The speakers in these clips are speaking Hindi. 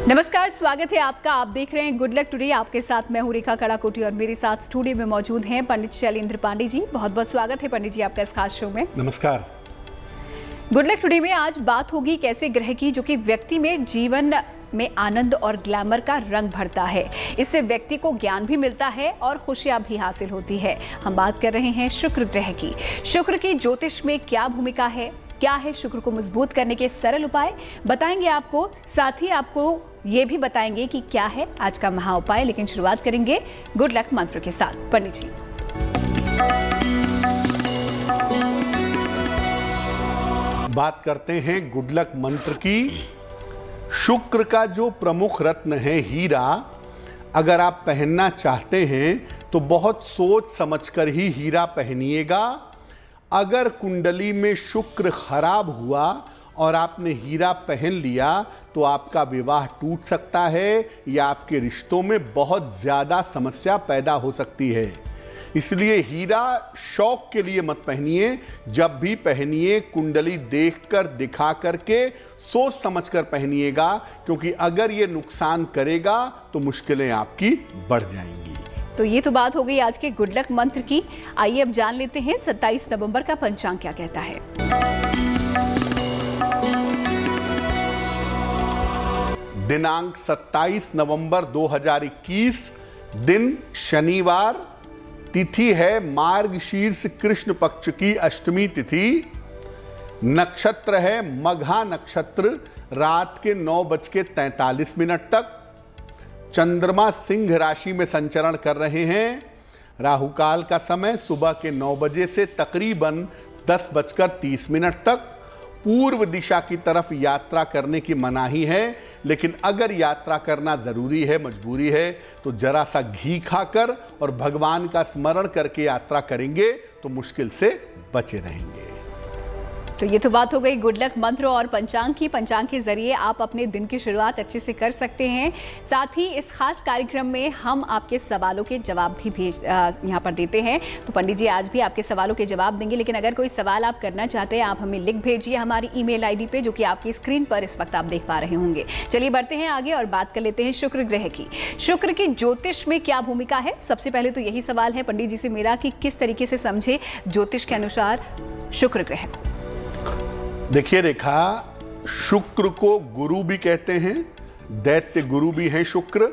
नमस्कार, स्वागत है आपका। आप देख रहे हैं गुड लक टुडे। आपके साथ मैं हूं रेखा कड़ाकोटी और मेरे साथ स्टूडियो में मौजूद हैं पंडित शैलेंद्र पांडे जी। बहुत बहुत स्वागत है पंडित जी आपका इस खास शो में। नमस्कार। गुड लक टुडे में आज बात होगी एक ऐसे ग्रह की जो कि व्यक्ति में जीवन में आनंद और ग्लैमर का रंग भरता है। इससे व्यक्ति को ज्ञान भी मिलता है और खुशियां भी हासिल होती है। हम बात कर रहे हैं शुक्र ग्रह की। शुक्र की ज्योतिष में क्या भूमिका है, क्या है शुक्र को मजबूत करने के सरल उपाय, बताएंगे आपको। साथ ही आपको ये भी बताएंगे कि क्या है आज का महा उपाय। लेकिन शुरुआत करेंगे गुड लक मंत्र के साथ। पंडित जी, बात करते हैं गुड लक मंत्र की। शुक्र का जो प्रमुख रत्न है हीरा, अगर आप पहनना चाहते हैं तो बहुत सोच समझकर ही हीरा पहनिएगा। अगर कुंडली में शुक्र खराब हुआ और आपने हीरा पहन लिया तो आपका विवाह टूट सकता है या आपके रिश्तों में बहुत ज़्यादा समस्या पैदा हो सकती है। इसलिए हीरा शौक के लिए मत पहनिए। जब भी पहनिए कुंडली देखकर, दिखा करके, सोच समझकर पहनिएगा, क्योंकि अगर ये नुकसान करेगा तो मुश्किलें आपकी बढ़ जाएंगी। तो ये तो बात हो गई आज के गुड लक मंत्र की। आइए अब जान लेते हैं 27 नवंबर का पंचांग क्या कहता है। दिनांक 27 नवंबर 2021, दिन शनिवार, तिथि है मार्गशीर्ष कृष्ण पक्ष की अष्टमी तिथि, नक्षत्र है मघा नक्षत्र, रात के 9:43 तक। चंद्रमा सिंह राशि में संचरण कर रहे हैं। राहुकाल का समय सुबह के 9 बजे से तकरीबन 10:30 तक। पूर्व दिशा की तरफ यात्रा करने की मनाही है, लेकिन अगर यात्रा करना ज़रूरी है, मजबूरी है, तो जरा सा घी खाकर और भगवान का स्मरण करके यात्रा करेंगे तो मुश्किल से बचे रहेंगे। तो ये तो बात हो गई गुड लक मंत्र और पंचांग की। पंचांग के जरिए आप अपने दिन की शुरुआत अच्छे से कर सकते हैं। साथ ही इस खास कार्यक्रम में हम आपके सवालों के जवाब भी यहाँ पर देते हैं। तो पंडित जी आज भी आपके सवालों के जवाब देंगे, लेकिन अगर कोई सवाल आप करना चाहते हैं आप हमें लिख भेजिए हमारी ईमेल आईडी पे, जो कि आपकी स्क्रीन पर इस वक्त आप देख पा रहे होंगे। चलिए बढ़ते हैं आगे और बात कर लेते हैं शुक्र ग्रह की। शुक्र की ज्योतिष में क्या भूमिका है, सबसे पहले तो यही सवाल है पंडित जी से मेरा कि किस तरीके से समझे ज्योतिष के अनुसार शुक्र ग्रह। देखिए रेखा, शुक्र को गुरु भी कहते हैं, दैत्य गुरु भी हैं शुक्र,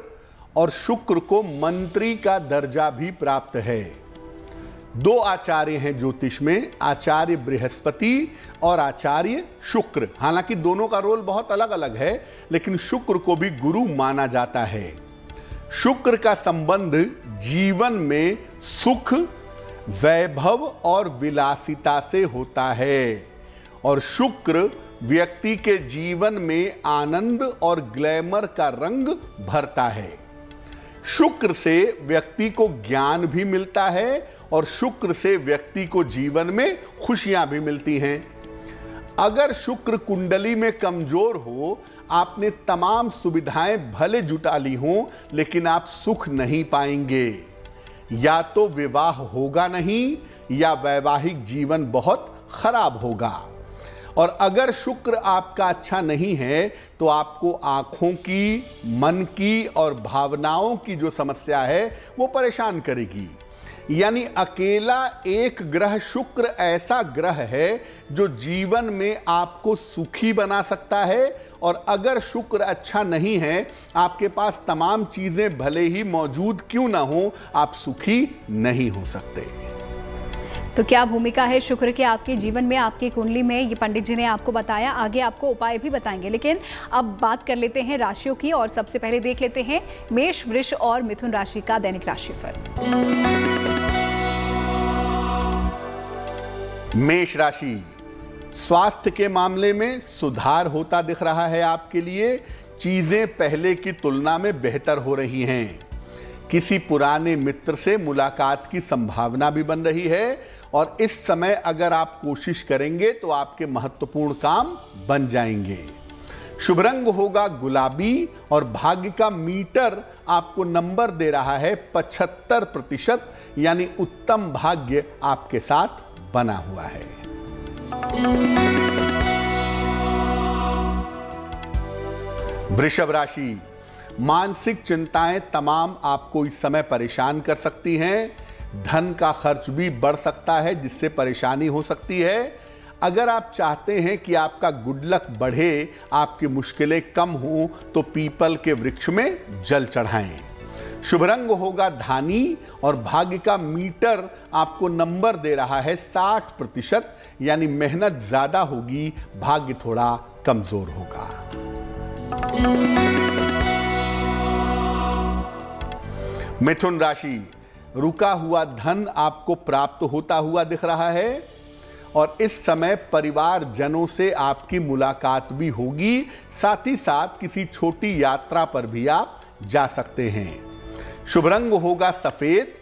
और शुक्र को मंत्री का दर्जा भी प्राप्त है। दो आचार्य हैं ज्योतिष में, आचार्य बृहस्पति और आचार्य शुक्र। हालांकि दोनों का रोल बहुत अलग अलग है, लेकिन शुक्र को भी गुरु माना जाता है। शुक्र का संबंध जीवन में सुख, वैभव और विलासिता से होता है, और शुक्र व्यक्ति के जीवन में आनंद और ग्लैमर का रंग भरता है। शुक्र से व्यक्ति को ज्ञान भी मिलता है और शुक्र से व्यक्ति को जीवन में खुशियां भी मिलती हैं। अगर शुक्र कुंडली में कमजोर हो, आपने तमाम सुविधाएं भले जुटा ली हों, लेकिन आप सुख नहीं पाएंगे। या तो विवाह होगा नहीं या वैवाहिक जीवन बहुत खराब होगा। और अगर शुक्र आपका अच्छा नहीं है तो आपको आँखों की, मन की और भावनाओं की जो समस्या है वो परेशान करेगी। यानी अकेला एक ग्रह शुक्र ऐसा ग्रह है जो जीवन में आपको सुखी बना सकता है, और अगर शुक्र अच्छा नहीं है, आपके पास तमाम चीज़ें भले ही मौजूद क्यों ना हो, आप सुखी नहीं हो सकते। तो क्या भूमिका है शुक्र के आपके जीवन में, आपकी कुंडली में, ये पंडित जी ने आपको बताया। आगे आपको उपाय भी बताएंगे, लेकिन अब बात कर लेते हैं राशियों की। और सबसे पहले देख लेते हैं मेष, वृष और मिथुन राशि का दैनिक राशिफल। मेष राशि, स्वास्थ्य के मामले में सुधार होता दिख रहा है आपके लिए। चीजें पहले की तुलना में बेहतर हो रही हैं। किसी पुराने मित्र से मुलाकात की संभावना भी बन रही है, और इस समय अगर आप कोशिश करेंगे तो आपके महत्वपूर्ण काम बन जाएंगे। शुभ रंग होगा गुलाबी, और भाग्य का मीटर आपको नंबर दे रहा है 75%, यानी उत्तम भाग्य आपके साथ बना हुआ है। वृषभ राशि, मानसिक चिंताएं तमाम आपको इस समय परेशान कर सकती हैं। धन का खर्च भी बढ़ सकता है, जिससे परेशानी हो सकती है। अगर आप चाहते हैं कि आपका गुड लक बढ़े, आपकी मुश्किलें कम हों, तो पीपल के वृक्ष में जल चढ़ाएं। शुभ रंग होगा धानी और भाग्य का मीटर आपको नंबर दे रहा है 60%, यानी मेहनत ज्यादा होगी, भाग्य थोड़ा कमजोर होगा। मिथुन राशि, रुका हुआ धन आपको प्राप्त होता हुआ दिख रहा है और इस समय परिवारजनों से आपकी मुलाकात भी होगी। साथ ही साथ किसी छोटी यात्रा पर भी आप जा सकते हैं। शुभ रंग होगा सफेद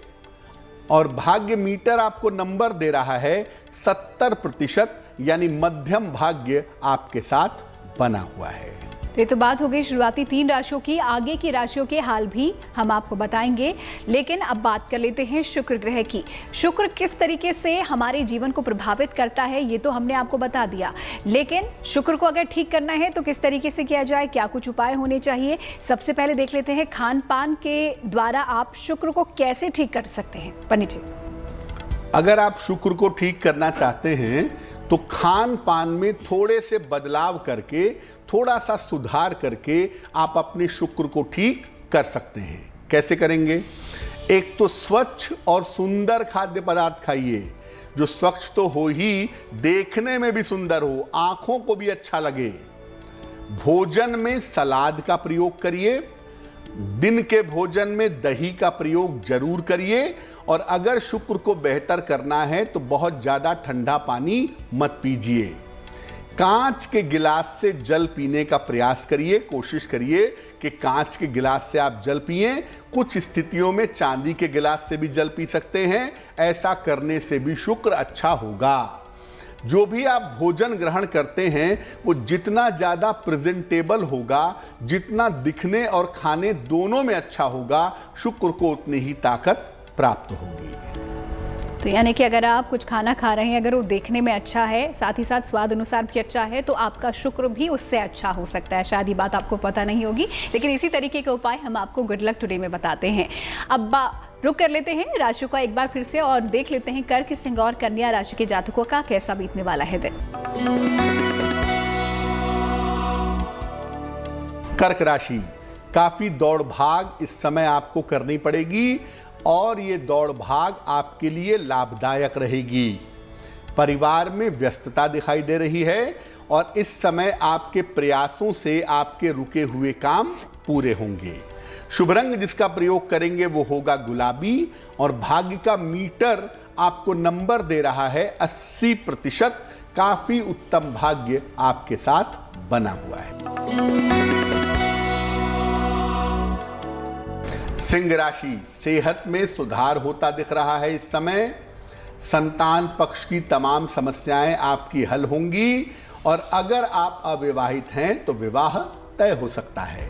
और भाग्य मीटर आपको नंबर दे रहा है 70%, यानी मध्यम भाग्य आपके साथ बना हुआ है। तो ये तो बात हो गई शुरुआती 3 राशियों की। आगे की राशियों के हाल भी हम आपको बताएंगे, लेकिन अब बात कर लेते हैं शुक्र ग्रह की। शुक्र किस तरीके से हमारे जीवन को प्रभावित करता है ये तो हमने आपको बता दिया, लेकिन शुक्र को अगर ठीक करना है तो किस तरीके से किया जाए, क्या कुछ उपाय होने चाहिए। सबसे पहले देख लेते हैं खान पान के द्वारा आप शुक्र को कैसे ठीक कर सकते हैं। पंडित जी, अगर आप शुक्र को ठीक करना चाहते हैं तो खान पान में थोड़े से बदलाव करके, थोड़ा सा सुधार करके आप अपने शुक्र को ठीक कर सकते हैं। कैसे करेंगे? एक तो स्वच्छ और सुंदर खाद्य पदार्थ खाइए, जो स्वच्छ तो हो ही, देखने में भी सुंदर हो, आंखों को भी अच्छा लगे। भोजन में सलाद का प्रयोग करिए। दिन के भोजन में दही का प्रयोग जरूर करिए। और अगर शुक्र को बेहतर करना है तो बहुत ज्यादा ठंडा पानी मत पीजिए। कांच के गिलास से जल पीने का प्रयास करिए। कोशिश करिए कि कांच के गिलास से आप जल पिएं। कुछ स्थितियों में चांदी के गिलास से भी जल पी सकते हैं। ऐसा करने से भी शुक्र अच्छा होगा। जो भी आप भोजन ग्रहण करते हैं वो जितना ज़्यादा प्रेजेंटेबल होगा, जितना दिखने और खाने दोनों में अच्छा होगा, शुक्र को उतनी ही ताकत प्राप्त होगी। तो यानी कि अगर आप कुछ खाना खा रहे हैं, अगर वो देखने में अच्छा है, साथ ही साथ स्वाद अनुसार भी अच्छा है, तो आपका शुक्र भी उससे अच्छा हो सकता है। शायद ये बात आपको पता नहीं होगी, लेकिन इसी तरीके के उपाय हम आपको गुड लक टुडे में बताते हैं। अब रुक कर लेते हैं राशियों का एक बार फिर से और देख लेते हैं कर्क, सिंह और कन्या राशि के जातकों का कैसा बीतने वाला है दिन। कर्क राशि, काफी दौड़ भाग इस समय आपको करनी पड़ेगी और ये दौड़ भाग आपके लिए लाभदायक रहेगी। परिवार में व्यस्तता दिखाई दे रही है और इस समय आपके प्रयासों से आपके रुके हुए काम पूरे होंगे। शुभ रंग जिसका प्रयोग करेंगे वो होगा गुलाबी और भाग्य का मीटर आपको नंबर दे रहा है 80%। काफी उत्तम भाग्य आपके साथ बना हुआ है। सिंह राशि, सेहत में सुधार होता दिख रहा है इस समय। संतान पक्ष की तमाम समस्याएं आपकी हल होंगी और अगर आप अविवाहित हैं तो विवाह तय हो सकता है।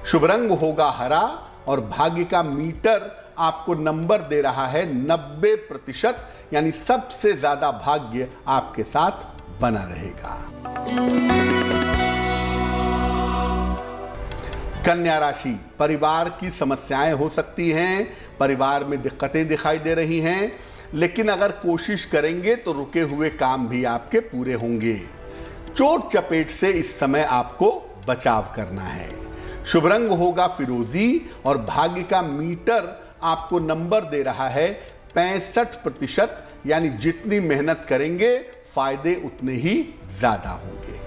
शुभ रंग होगा हरा और भाग्य का मीटर आपको नंबर दे रहा है 90%, यानी सबसे ज्यादा भाग्य आपके साथ बना रहेगा। कन्या राशि, परिवार की समस्याएं हो सकती हैं, परिवार में दिक्कतें दिखाई दे रही हैं, लेकिन अगर कोशिश करेंगे तो रुके हुए काम भी आपके पूरे होंगे। चोट चपेट से इस समय आपको बचाव करना है। शुभ रंग होगा फिरोजी और भाग्य का मीटर आपको नंबर दे रहा है 65%, यानी जितनी मेहनत करेंगे फायदे उतने ही ज्यादा होंगे।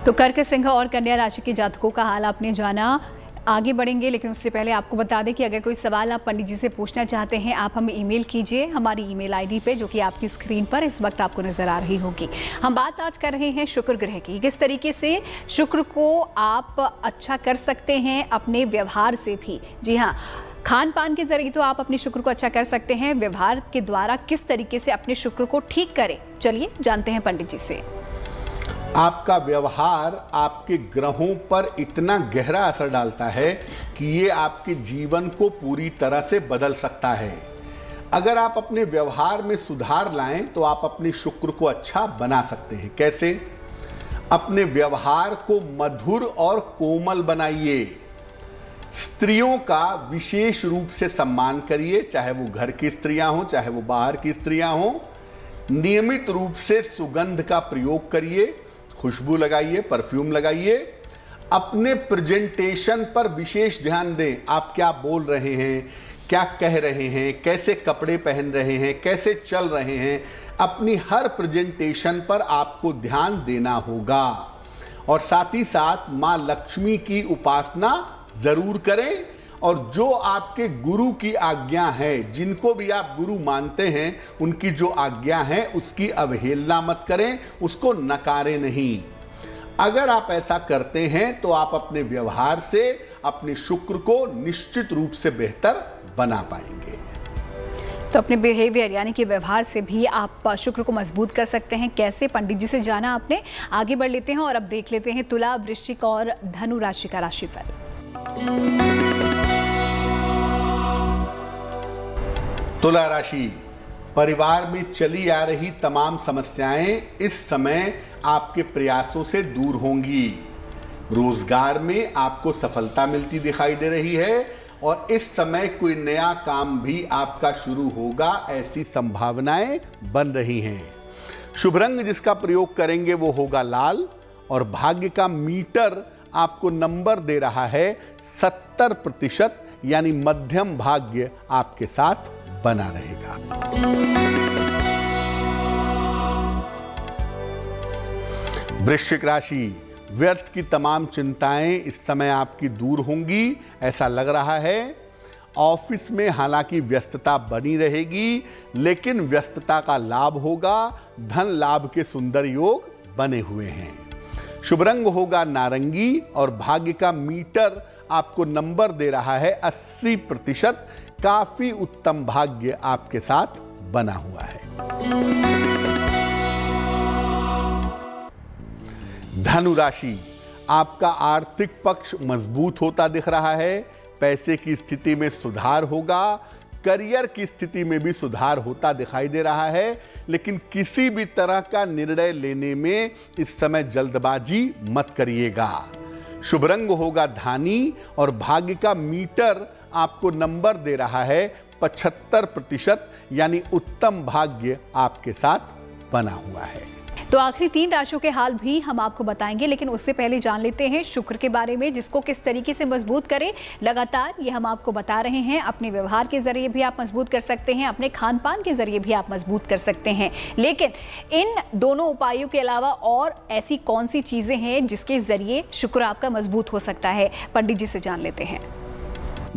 तो कर्क, सिंह और कन्या राशि के जातकों का हाल आपने जाना। आगे बढ़ेंगे, लेकिन उससे पहले आपको बता दें कि अगर कोई सवाल आप पंडित जी से पूछना चाहते हैं, आप हमें ईमेल कीजिए हमारी ईमेल आईडी पे, जो कि आपकी स्क्रीन पर इस वक्त आपको नजर आ रही होगी। हम बात आज कर रहे हैं शुक्र ग्रह की, किस तरीके से शुक्र को आप अच्छा कर सकते हैं अपने व्यवहार से भी। जी हाँ, खान पान के जरिए तो आप अपने शुक्र को अच्छा कर सकते हैं, व्यवहार के द्वारा किस तरीके से अपने शुक्र को ठीक करें, चलिए जानते हैं पंडित जी से। आपका व्यवहार आपके ग्रहों पर इतना गहरा असर डालता है कि ये आपके जीवन को पूरी तरह से बदल सकता है। अगर आप अपने व्यवहार में सुधार लाएं तो आप अपने शुक्र को अच्छा बना सकते हैं। कैसे? अपने व्यवहार को मधुर और कोमल बनाइए। स्त्रियों का विशेष रूप से सम्मान करिए, चाहे वो घर की स्त्रियां हों चाहे वो बाहर की स्त्रियां हों। नियमित रूप से सुगंध का प्रयोग करिए, खुशबू लगाइए, परफ्यूम लगाइए। अपने प्रेजेंटेशन पर विशेष ध्यान दें। आप क्या बोल रहे हैं, क्या कह रहे हैं, कैसे कपड़े पहन रहे हैं, कैसे चल रहे हैं, अपनी हर प्रेजेंटेशन पर आपको ध्यान देना होगा। और साथ ही साथ माँ लक्ष्मी की उपासना जरूर करें। और जो आपके गुरु की आज्ञा है, जिनको भी आप गुरु मानते हैं, उनकी जो आज्ञा है उसकी अवहेलना मत करें, उसको नकारें नहीं। अगर आप ऐसा करते हैं तो आप अपने व्यवहार से अपने शुक्र को निश्चित रूप से बेहतर बना पाएंगे। तो अपने बिहेवियर यानी कि व्यवहार से भी आप शुक्र को मजबूत कर सकते हैं। कैसे, पंडित जी से जाना आपने। आगे बढ़ लेते हैं और अब देख लेते हैं तुला, वृश्चिक और धनु राशि का राशिफल। तुला राशि, परिवार में चली आ रही तमाम समस्याएं इस समय आपके प्रयासों से दूर होंगी। रोजगार में आपको सफलता मिलती दिखाई दे रही है और इस समय कोई नया काम भी आपका शुरू होगा, ऐसी संभावनाएं बन रही हैं। शुभ रंग जिसका प्रयोग करेंगे वो होगा लाल और भाग्य का मीटर आपको नंबर दे रहा है 70%, यानी मध्यम भाग्य आपके साथ बना रहेगा। वृश्चिक राशि, व्यर्थ की तमाम चिंताएं इस समय आपकी दूर होंगी, ऐसा लग रहा है। ऑफिस में हालांकि व्यस्तता बनी रहेगी, लेकिन व्यस्तता का लाभ होगा। धन लाभ के सुंदर योग बने हुए हैं। शुभ रंग होगा नारंगी और भाग्य का मीटर आपको नंबर दे रहा है 80%। काफी उत्तम भाग्य आपके साथ बना हुआ है। धनु राशि, आपका आर्थिक पक्ष मजबूत होता दिख रहा है। पैसे की स्थिति में सुधार होगा। करियर की स्थिति में भी सुधार होता दिखाई दे रहा है, लेकिन किसी भी तरह का निर्णय लेने में इस समय जल्दबाजी मत करिएगा। शुभ रंग होगा धानी और भाग्य का मीटर आपको नंबर दे रहा है 75%, यानी उत्तम भाग्य आपके साथ बना हुआ है। तो आखिरी 3 राशियों के हाल भी हम आपको बताएंगे, लेकिन उससे पहले जान लेते हैं शुक्र के बारे में, जिसको किस तरीके से मजबूत करें। लगातार ये हम आपको बता रहे हैं। अपने व्यवहार के जरिए भी आप मजबूत कर सकते हैं, अपने खान पान के जरिए भी आप मजबूत कर सकते हैं। लेकिन इन दोनों उपायों के अलावा और ऐसी कौन सी चीजें हैं जिसके जरिए शुक्र आपका मजबूत हो सकता है, पंडित जी से जान लेते हैं।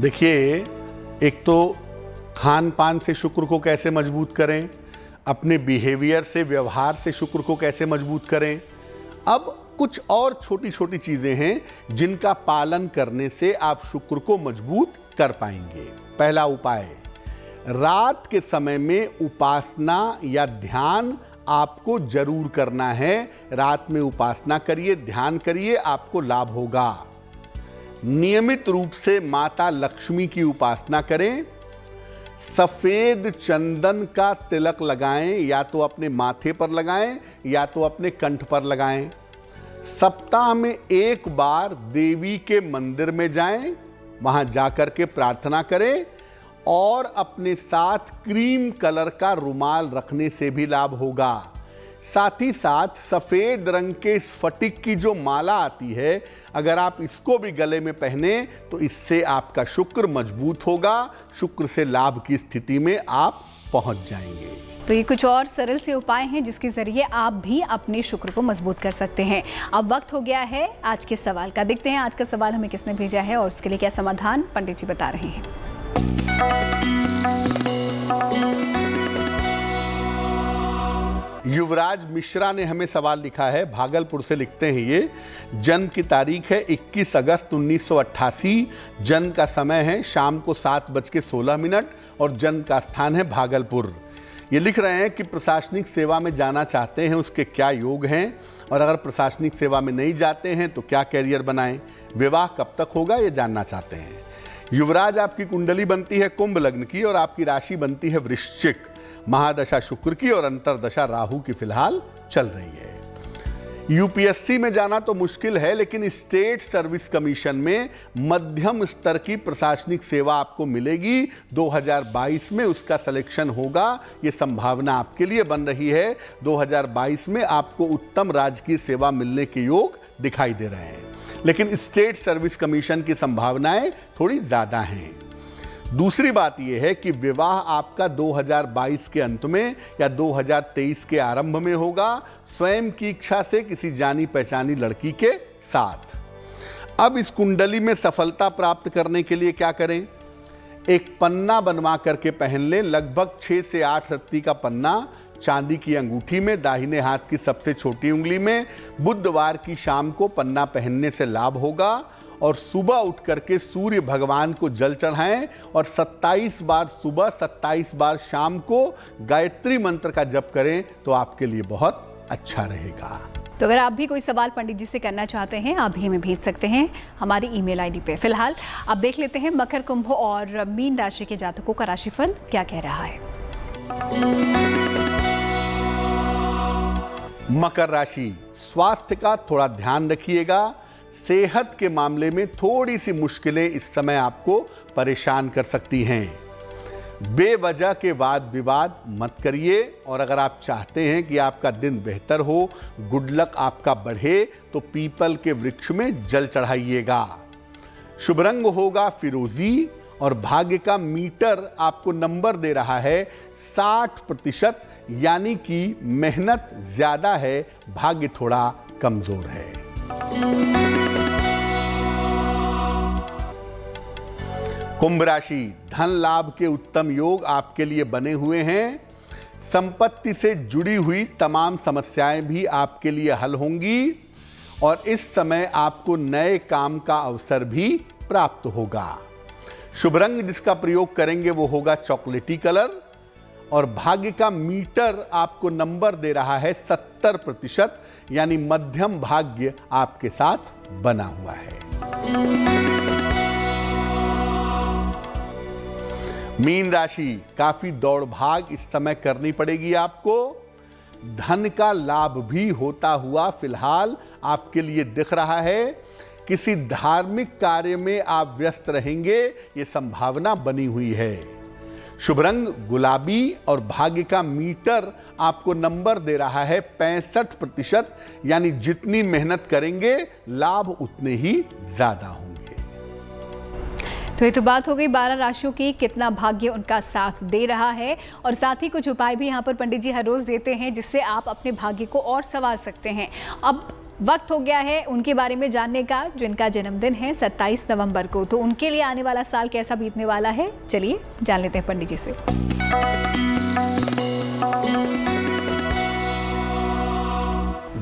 देखिए, एक तो खान पान से शुक्र को कैसे मजबूत करें, अपने बिहेवियर से, व्यवहार से शुक्र को कैसे मजबूत करें। अब कुछ और छोटी छोटी चीजें हैं जिनका पालन करने से आप शुक्र को मजबूत कर पाएंगे। पहला उपाय, रात के समय में उपासना या ध्यान आपको जरूर करना है। रात में उपासना करिए, ध्यान करिए, आपको लाभ होगा। नियमित रूप से माता लक्ष्मी की उपासना करें। सफेद चंदन का तिलक लगाएं, या तो अपने माथे पर लगाएं या तो अपने कंठ पर लगाएं। सप्ताह में एक बार देवी के मंदिर में जाएं, वहां जाकर के प्रार्थना करें और अपने साथ क्रीम कलर का रुमाल रखने से भी लाभ होगा। साथ ही साथ सफेद रंग के स्फटिक की जो माला आती है, अगर आप इसको भी गले में पहने तो इससे आपका शुक्र मजबूत होगा। शुक्र से लाभ की स्थिति में आप पहुंच जाएंगे। तो ये कुछ और सरल से उपाय हैं जिसके जरिए आप भी अपने शुक्र को मजबूत कर सकते हैं। अब वक्त हो गया है आज के सवाल का। देखते हैं आज का सवाल हमें किसने भेजा है और उसके लिए क्या समाधान पंडित जी बता रहे हैं। युवराज मिश्रा ने हमें सवाल लिखा है, भागलपुर से लिखते हैं ये। जन्म की तारीख है 21 अगस्त 1988। जन्म का समय है शाम को 7:16 और जन्म का स्थान है भागलपुर। ये लिख रहे हैं कि प्रशासनिक सेवा में जाना चाहते हैं, उसके क्या योग हैं, और अगर प्रशासनिक सेवा में नहीं जाते हैं तो क्या कैरियर बनाएं, विवाह कब तक होगा, ये जानना चाहते हैं। युवराज, आपकी कुंडली बनती है कुंभ लग्न की और आपकी राशि बनती है वृश्चिक। महादशा शुक्र की और अंतरदशा राहु की फिलहाल चल रही है। यूपीएससी में जाना तो मुश्किल है, लेकिन स्टेट सर्विस कमीशन में मध्यम स्तर की प्रशासनिक सेवा आपको मिलेगी। 2022 में उसका सिलेक्शन होगा, ये संभावना आपके लिए बन रही है। 2022 में आपको उत्तम राजकीय सेवा मिलने के योग दिखाई दे रहे हैं, लेकिन स्टेट सर्विस कमीशन की संभावनाएं थोड़ी ज्यादा हैं। दूसरी बात यह है कि विवाह आपका 2022 के अंत में या 2023 के आरंभ में होगा, स्वयं की इच्छा से किसी जानी पहचानी लड़की के साथ। अब इस कुंडली में सफलता प्राप्त करने के लिए क्या करें? एक पन्ना बनवा करके पहन लें, लगभग 6 से 8 रत्ती का पन्ना चांदी की अंगूठी में, दाहिने हाथ की सबसे छोटी उंगली में। बुधवार की शाम को पन्ना पहनने से लाभ होगा। और सुबह उठ करके सूर्य भगवान को जल चढ़ाएं और 27 बार सुबह 27 बार शाम को गायत्री मंत्र का जप करें तो आपके लिए बहुत अच्छा रहेगा। तो अगर आप भी कोई सवाल पंडित जी से करना चाहते हैं, आप भी हमें भेज सकते हैं हमारी ईमेल आईडी पे। फिलहाल अब देख लेते हैं मकर, कुंभ और मीन राशि के जातकों का राशिफल क्या कह रहा है। मकर राशि, स्वास्थ्य का थोड़ा ध्यान रखिएगा। सेहत के मामले में थोड़ी सी मुश्किलें इस समय आपको परेशान कर सकती हैं। बेवजह के वाद विवाद मत करिए, और अगर आप चाहते हैं कि आपका दिन बेहतर हो, गुड लक आपका बढ़े, तो पीपल के वृक्ष में जल चढ़ाइएगा। शुभ रंग होगा फिरोजी, और भाग्य का मीटर आपको नंबर दे रहा है 60%, यानी कि मेहनत ज्यादा है, भाग्य थोड़ा कमजोर है। कुंभ राशि, धन लाभ के उत्तम योग आपके लिए बने हुए हैं। संपत्ति से जुड़ी हुई तमाम समस्याएं भी आपके लिए हल होंगी, और इस समय आपको नए काम का अवसर भी प्राप्त होगा। शुभ रंग जिसका प्रयोग करेंगे वो होगा चॉकलेटी कलर, और भाग्य का मीटर आपको नंबर दे रहा है 70%, यानी मध्यम भाग्य आपके साथ बना हुआ है। मीन राशि, काफी दौड़ भाग इस समय करनी पड़ेगी आपको। धन का लाभ भी होता हुआ फिलहाल आपके लिए दिख रहा है। किसी धार्मिक कार्य में आप व्यस्त रहेंगे, ये संभावना बनी हुई है। शुभ रंग गुलाबी, और भाग्य का मीटर आपको नंबर दे रहा है 65%, यानी जितनी मेहनत करेंगे लाभ उतने ही ज्यादा होंगे। तो ये तो बात हो गई 12 राशियों की, कितना भाग्य उनका साथ दे रहा है, और साथ ही कुछ उपाय भी यहाँ पर पंडित जी हर रोज देते हैं जिससे आप अपने भाग्य को और संवार सकते हैं। अब वक्त हो गया है उनके बारे में जानने का, जिनका जन्मदिन है 27 नवंबर को। तो उनके लिए आने वाला साल कैसा बीतने वाला है, चलिए जान लेते हैं पंडित जी से।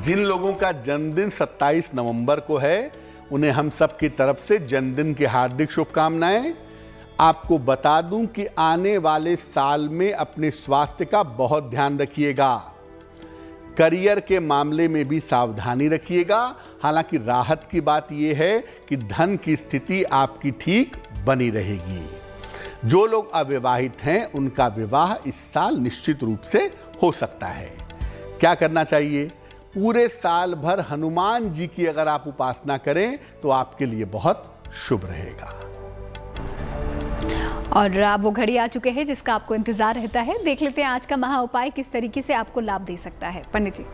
जिन लोगों का जन्मदिन 27 नवंबर को है, उन्हें हम सब की तरफ से जन्मदिन की हार्दिक शुभकामनाएं। आपको बता दूं कि आने वाले साल में अपने स्वास्थ्य का बहुत ध्यान रखिएगा। करियर के मामले में भी सावधानी रखिएगा। हालांकि राहत की बात यह है कि धन की स्थिति आपकी ठीक बनी रहेगी। जो लोग अविवाहित हैं, उनका विवाह इस साल निश्चित रूप से हो सकता है। क्या करना चाहिए? पूरे साल भर हनुमान जी की अगर आप उपासना करें तो आपके लिए बहुत शुभ रहेगा। और अब वो घड़ी आ चुके हैं जिसका आपको इंतजार रहता है। देख लेते हैं आज का महा उपाय किस तरीके से आपको लाभ दे सकता है। पंडित जी,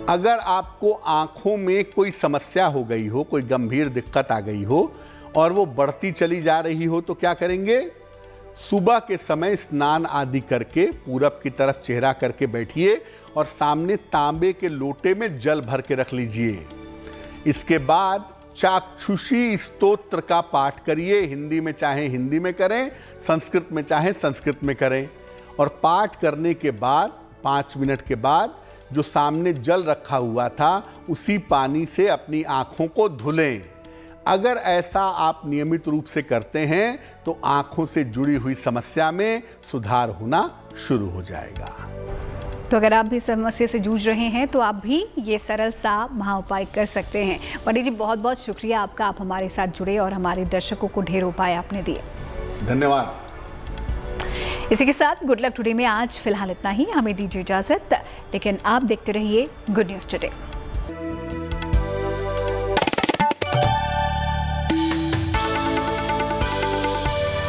अगर आपको आंखों में कोई समस्या हो गई हो, कोई गंभीर दिक्कत आ गई हो और वो बढ़ती चली जा रही हो, तो क्या करेंगे? सुबह के समय स्नान आदि करके पूरब की तरफ चेहरा करके बैठिए और सामने तांबे के लोटे में जल भर के रख लीजिए। इसके बाद चाक्षुषी स्तोत्र का पाठ करिए। हिंदी में चाहे हिंदी में करें, संस्कृत में चाहे संस्कृत में करें। और पाठ करने के बाद 5 मिनट के बाद जो सामने जल रखा हुआ था उसी पानी से अपनी आंखों को धुलें। अगर ऐसा आप नियमित रूप से करते हैं तो आंखों से जुड़ी हुई समस्या में सुधार होना शुरू हो जाएगा। तो अगर आप भी समस्या से जूझ रहे हैं तो आप भी ये सरल सा महा उपाय कर सकते हैं। पंडित जी, बहुत बहुत शुक्रिया आपका, आप हमारे साथ जुड़े और हमारे दर्शकों को ढेर उपाय आपने दिए। धन्यवाद। इसी के साथ गुड लक टुडे में आज फिलहाल इतना ही। हमें दीजिए इजाजत, लेकिन आप देखते रहिए गुड न्यूज टुडे।